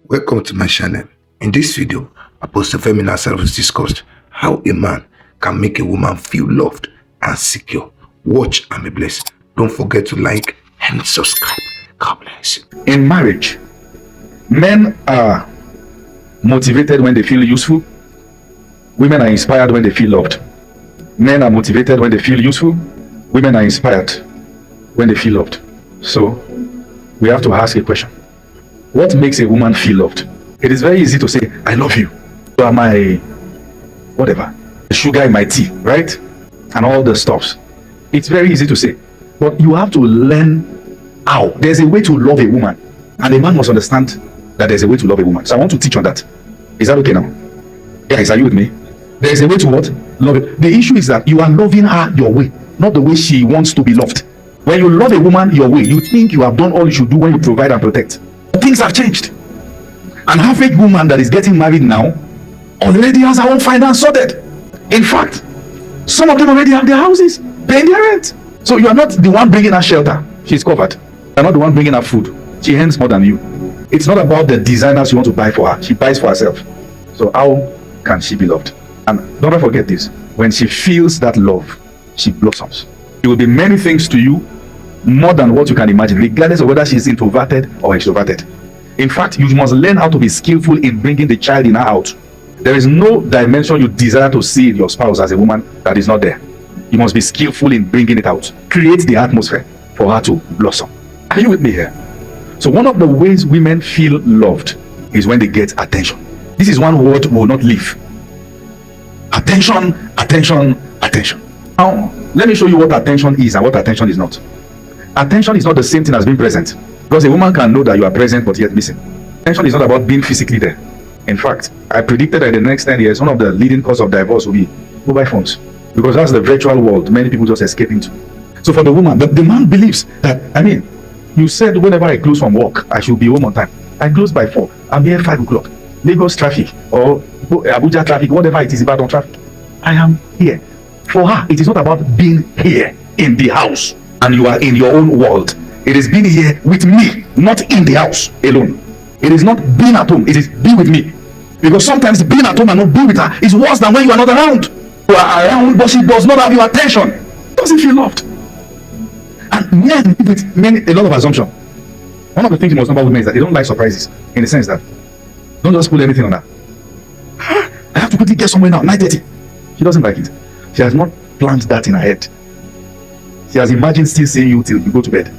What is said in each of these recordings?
Welcome to my channel. In this video, Apostle Femi Lazarus discussed how a man can make a woman feel loved and secure. Watch and be blessed. Don't forget to like and subscribe. God bless you. In marriage, men are motivated when they feel useful. Women are inspired when they feel loved. Men are motivated when they feel useful. Women are inspired when they feel loved. So, we have to ask a question. What makes a woman feel loved? It is very easy to say, I love you. You are my, whatever, sugar in my tea, right? And all the stuffs. It's very easy to say. But you have to learn how. There's a way to love a woman. And a man must understand that there's a way to love a woman. So I want to teach on that. Is that okay now? Guys, are you with me? There's a way to what? Love it. The issue is that you are loving her your way, not the way she wants to be loved. When you love a woman your way, you think you have done all you should do when you provide and protect. Things have changed. An average woman that is getting married now already has her own finance sorted. In fact, some of them already have their houses, paying their rent. So you are not the one bringing her shelter. She's covered. You are not the one bringing her food. She earns more than you. It's not about the designers you want to buy for her. She buys for herself. So how can she be loved? And don't forget this. When she feels that love, she blossoms. It will be many things to you, more than what you can imagine, regardless of whether she is introverted or extroverted. In fact, you must learn how to be skillful in bringing the child in her out. There is no dimension you desire to see in your spouse as a woman that is not there. You must be skillful in bringing it out. Create the atmosphere for her to blossom. Are you with me here? So one of the ways women feel loved is when they get attention. This is one word we will not leave. Attention, attention, attention. Now, let me show you what attention is and what attention is not. Attention is not the same thing as being present, because a woman can know that you are present but yet missing. Attention is not about being physically there. In fact, I predicted that in the next 10 years, one of the leading causes of divorce will be mobile phones, because that's the virtual world many people just escape into. So for the woman, the man believes that, you said whenever I close from work, I should be home on time. I close by 4. I'm here 5 o'clock. Lagos traffic or Abuja traffic, whatever it is about on traffic, I am here. For her, it is not about being here in the house and you are in your own world. It is being here with me, not in the house alone. It is not being at home, it is be with me. Because sometimes being at home and not being with her is worse than when you are not around. You are around, but she does not have your attention. Doesn't feel loved. And men with a lot of assumption. One of the things you must know about women is that they don't like surprises. In the sense that, don't just put anything on her. I have to quickly get somewhere now, 9:30. She doesn't like it. She has not planned that in her head. She has imagined still seeing you till you go to bed.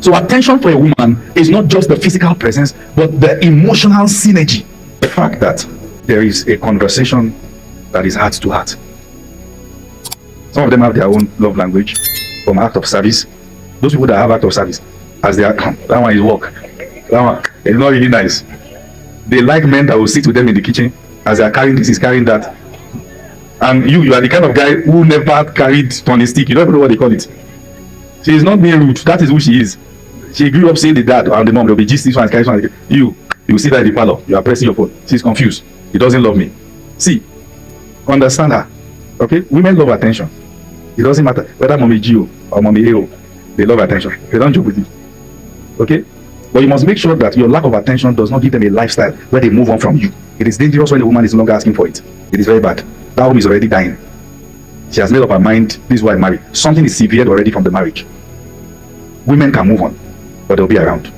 So attention for a woman is not just the physical presence, but the emotional synergy. The fact that there is a conversation that is heart to heart. Some of them have their own love language from act of service. Those people that have act of service, as they are, that one is work. That one is not really nice. They like men that will sit with them in the kitchen as they are carrying this, is carrying that. And you are the kind of guy who never carried on a stick. You don't even know what they call it. She is not being rude. That is who she is. She grew up seeing the dad and the mom. They'll be just this one, carry one. You see that in the parlor. You are pressing your phone. She's confused. He doesn't love me. See, understand her. Okay? Women love attention. It doesn't matter whether mommy Gio or mommy Ao. They love attention. They don't joke with you. Okay? But you must make sure that your lack of attention does not give them a lifestyle where they move on from you. It is dangerous when a woman is no longer asking for it. It is very bad. That woman is already dying. She has made up her mind, this is why I married. Something is severed already from the marriage. Women can move on, but they'll be around.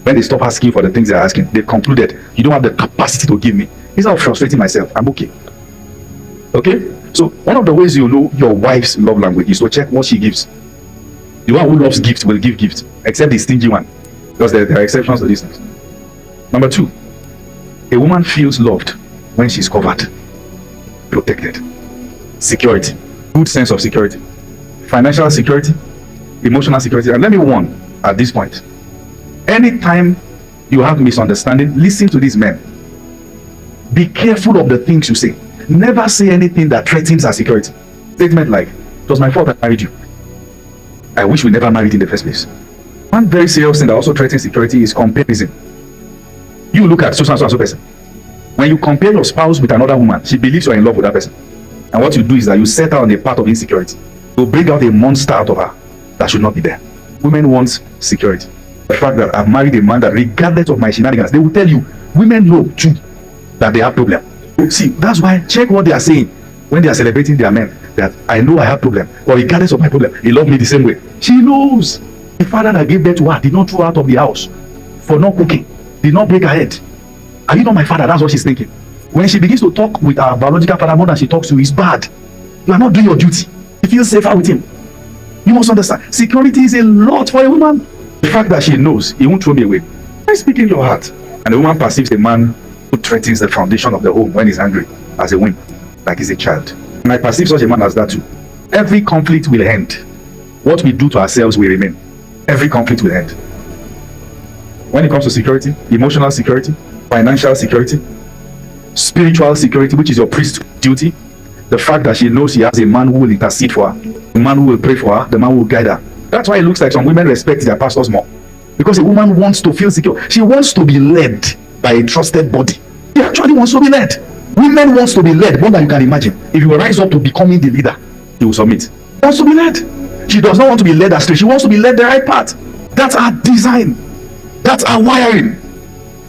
When they stop asking for the things they're asking, they've concluded, you don't have the capacity to give me. Instead of frustrating myself, I'm okay. Okay? So, one of the ways you know your wife's love language is to check what she gives. The one who loves gifts will give gifts, except the stingy one. Because there are exceptions to these things. Number 2, a woman feels loved when she's covered, protected. Security, good sense of security, financial security, emotional security. And let me warn at this point, anytime you have misunderstanding, listen to these men. Be careful of the things you say. Never say anything that threatens our security. Statement like, it was my fault I married you. I wish we never married in the first place. One very serious thing that also threatens security is comparison. You look at so and so person. When you compare your spouse with another woman, she believes you are in love with that person. And what you do is that you set her on a path of insecurity. You bring out a monster out of her that should not be there. Women want security. The fact that I've married a man that regardless of my shenanigans, they will tell you, Women know too that they have problem. See, that's why check what they are saying when they are celebrating their men. That I know I have problem, but regardless of my problem, he loved me the same way. She knows the father that gave birth to her did not throw her out of the house for not cooking, did not break her head. Are you not my father? That's what she's thinking. When she begins to talk with her biological father more than she talks to, it's bad. You are not doing your duty. You feel safer with him. You must understand. Security is a lot for a woman. The fact that she knows he won't throw me away. I speak in your heart. And the woman perceives a man who threatens the foundation of the home when he's angry as a wimp, like he's a child. And I perceive such a man as that too. Every conflict will end. What we do to ourselves will remain. Every conflict will end. When it comes to security, emotional security, financial security, spiritual security, which is your priest duty, the fact that she knows she has a man who will intercede for her, a man who will pray for her, the man who will guide her. That's why it looks like some women respect their pastors more. Because a woman wants to feel secure. She wants to be led by a trusted body. She actually wants to be led. Women wants to be led more than you can imagine. If you rise up to becoming the leader, she will submit. She wants to be led. She does not want to be led astray. She wants to be led the right path. That's our design. That's our wiring.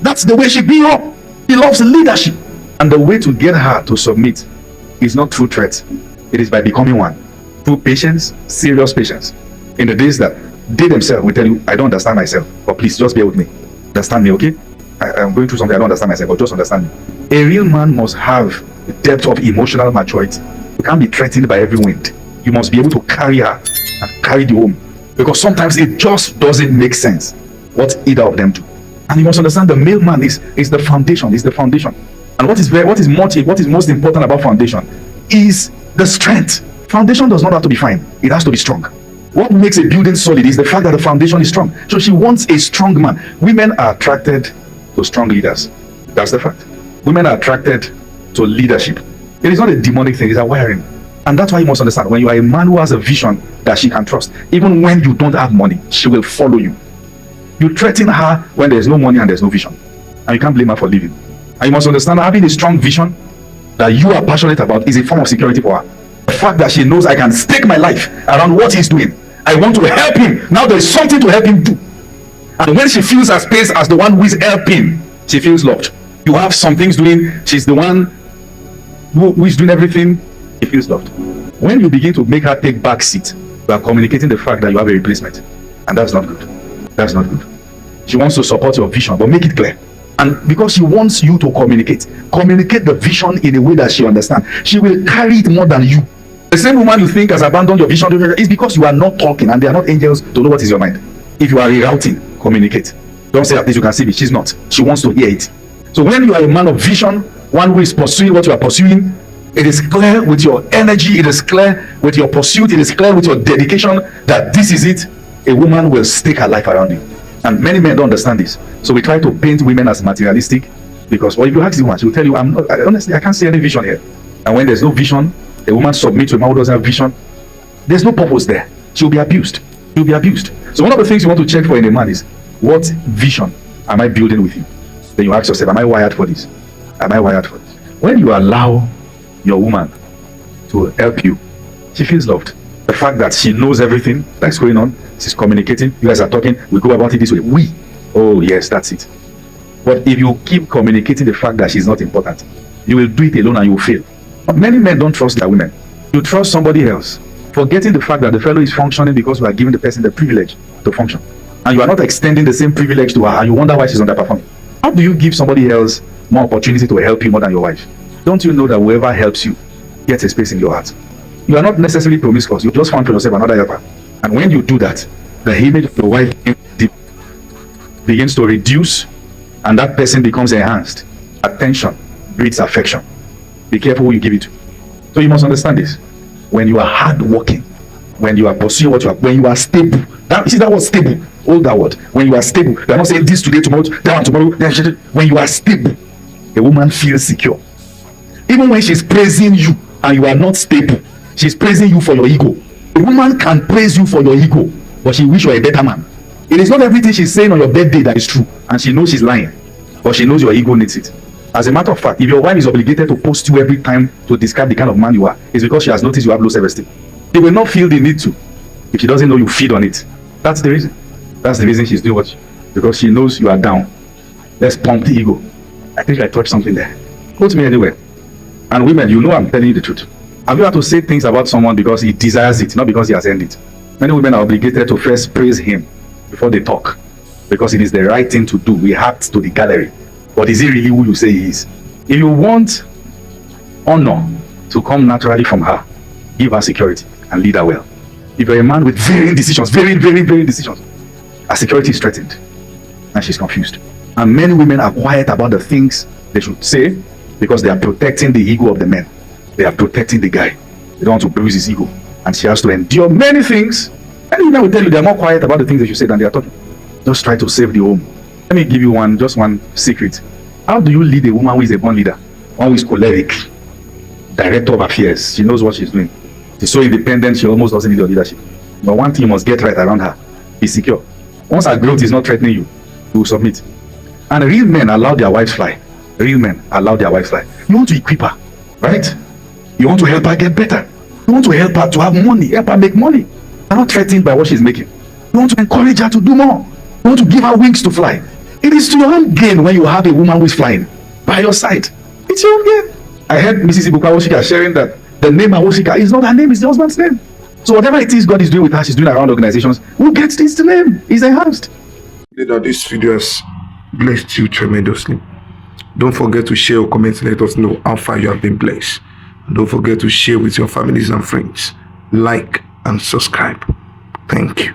That's the way she grew up. She loves leadership. And the way to get her to submit is not through threats. It is by becoming one. Through patience, serious patience. In the days that they themselves will tell you, I don't understand myself, but please just bear with me. Understand me, okay? I'm going through something I don't understand myself, but just understand me. A real man must have the depth of emotional maturity. You can't be threatened by every wind. You must be able to carry her and carry the home. Because sometimes it just doesn't make sense what either of them do. And you must understand the male man is the foundation, is the foundation. And what is most important about foundation is the strength. Foundation does not have to be fine. It has to be strong. What makes a building solid is the fact that the foundation is strong. So she wants a strong man. Women are attracted to strong leaders. That's the fact. Women are attracted to leadership. It is not a demonic thing, it's a wiring. And that's why you must understand, when you are a man who has a vision that she can trust, even when you don't have money, she will follow you. You threaten her when there's no money and there's no vision. And you can't blame her for leaving. And you must understand that having a strong vision that you are passionate about is a form of security for her. The fact that she knows I can stake my life around what he's doing. I want to help him. Now there is something to help him do. And when she feels her space as the one who is helping, she feels loved. You have some things doing, she's the one who is doing everything, she feels loved. When you begin to make her take back seat, you are communicating the fact that you have a replacement. And that's not good. That's not good. She wants to support your vision, but make it clear. And because she wants you to communicate the vision in a way that she understands, she will carry it more than you. The same woman you think has abandoned your vision is because you are not talking and they are not angels to know what is your mind. If you are rerouting, communicate. Don't say at least you can see me. She's not. She wants to hear it. So when you are a man of vision, one who is pursuing what you are pursuing, it is clear with your energy, it is clear with your pursuit, it is clear with your dedication that this is it. A woman will stake her life around you. And many men don't understand this. So we try to paint women as materialistic because, well, if you ask the woman, she will tell you, honestly, I can't see any vision here. And when there's no vision, a woman submits to a man who doesn't have vision, there's no purpose there. She'll be abused. She'll be abused. So one of the things you want to check for in a man is, what vision am I building with you? Then you ask yourself, am I wired for this? Am I wired for this? When you allow your woman to help you, she feels loved. The fact that she knows everything that's going on, she's communicating, you guys are talking, we go about it this way. Oh yes, that's it. But if you keep communicating the fact that she's not important, you will do it alone and you will fail. But many men don't trust their women. You trust somebody else, forgetting the fact that the fellow is functioning because you are giving the person the privilege to function. And you are not extending the same privilege to her, and you wonder why she's underperforming. How do you give somebody else more opportunity to help you more than your wife? Don't you know that whoever helps you gets a space in your heart? You are not necessarily promiscuous. You just found for yourself another helper. And when you do that, the image of your wife begins to reduce, and that person becomes enhanced. Attention breeds affection. Be careful who you give it to. So you must understand this. When you are hardworking, when you are pursuing what you are, when you are stable, that word stable, hold that word. When you are stable, you are not saying this today, tomorrow, that one tomorrow. When you are stable, a woman feels secure. Even when she's praising you and you are not stable, she's praising you for your ego. A woman can praise you for your ego, but she wish you were a better man. It is not everything she's saying on your birthday that is true, and she knows she's lying, but she knows your ego needs it. As a matter of fact, if your wife is obligated to post you every time to describe the kind of man you are, it's because she has noticed you have low self-esteem. She will not feel the need to if she doesn't know you feed on it. That's the reason. That's the reason she's doing what because she knows you are down. Let's pump the ego. I think I touched something there. Quote me anywhere. And women, you know I'm telling you the truth. Have you had to say things about someone because he desires it, not because he has earned it? Many women are obligated to first praise him before they talk, because it is the right thing to do. We act to the gallery. But is he really who you say he is? If you want honor to come naturally from her, give her security and lead her well. If you're a man with varying decisions, varying decisions, her security is threatened and she's confused. And many women are quiet about the things they should say because they are protecting the ego of the men. They are protecting the guy. They don't want to bruise his ego. And she has to endure many things. Many women will tell you they are more quiet about the things they should say than they are talking. Just try to save the home. Let me give you just one secret. How do you lead a woman who is a born leader? One who is choleric, director of affairs. She knows what she's doing. She's so independent, she almost doesn't need your leadership. But one thing you must get right around her: be secure. Once her growth is not threatening you, you will submit. And real men allow their wives fly. Real men allow their wives fly. You want to equip her, right? You want to help her get better. You want to help her to have money, help her make money. You're not threatened by what she's making. You want to encourage her to do more. You want to give her wings to fly. It is to your own gain when you have a woman who is flying by your side. It's your own gain. I heard Mrs. Ibuka Woshika sharing that the name Woshika is not her name, it's the husband's name. So whatever it is God is doing with her, she's doing around organizations, who gets this name is enhanced. That this video has blessed you tremendously. Don't forget to share or comment, let us know how far you have been blessed. Don't forget to share with your families and friends. Like and subscribe. Thank you.